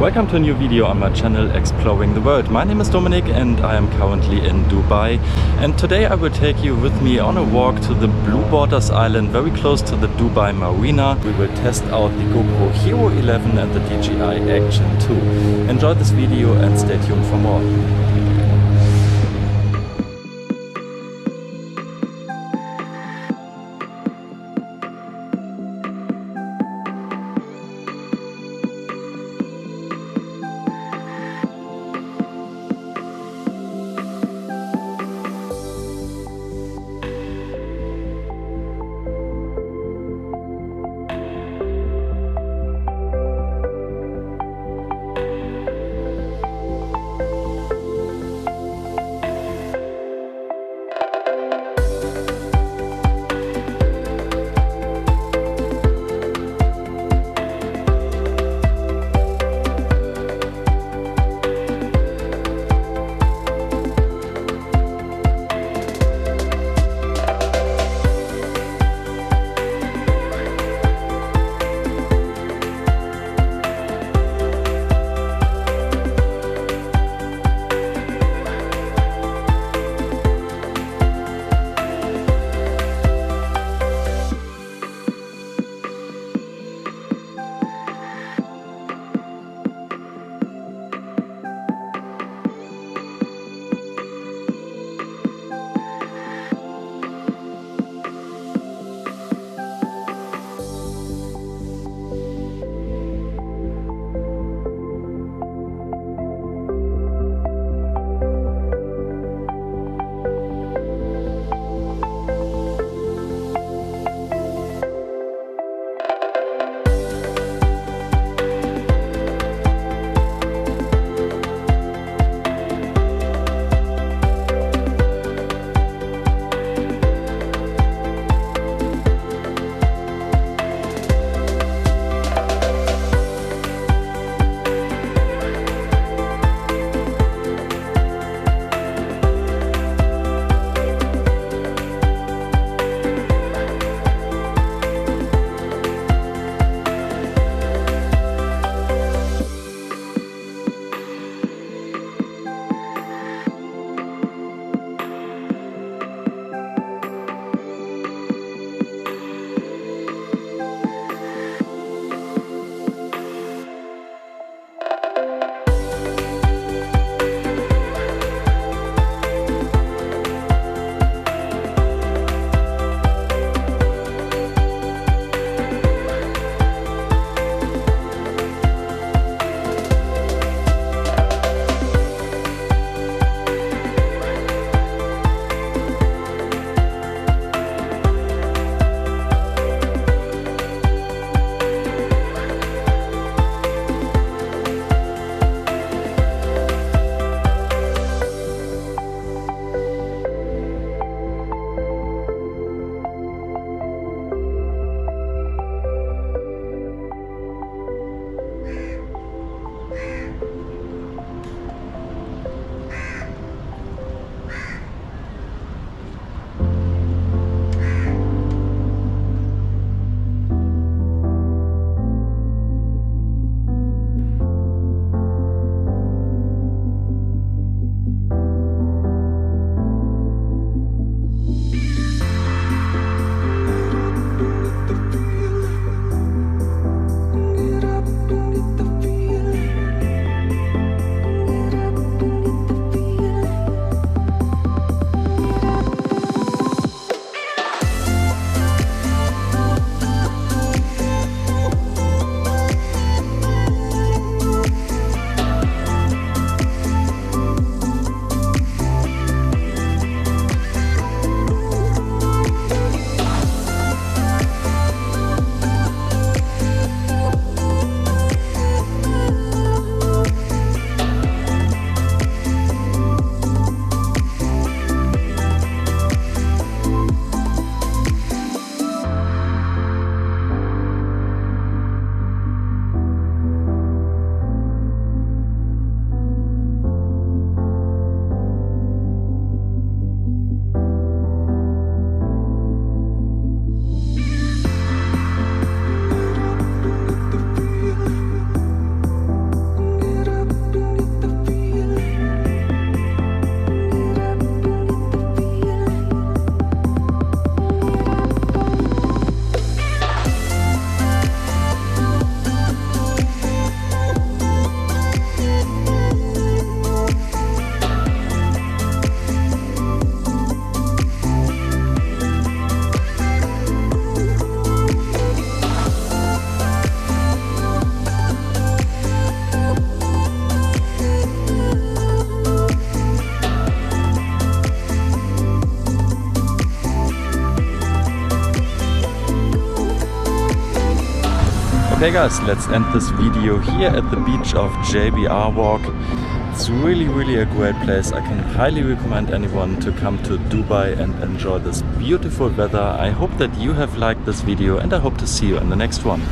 Welcome to a new video on my channel Exploring the World. My name is Dominic and I am currently in Dubai, and today I will take you with me on a walk to the Bluewaters island very close to the Dubai Marina. We will test out the GoPro Hero 11 and the DJI Action 2. Enjoy this video and stay tuned for more. Okay guys, let's end this video here at the beach of JBR Walk. It's really a great place. I can highly recommend anyone to come to Dubai and enjoy this beautiful weather. I hope that you have liked this video and I hope to see you in the next one.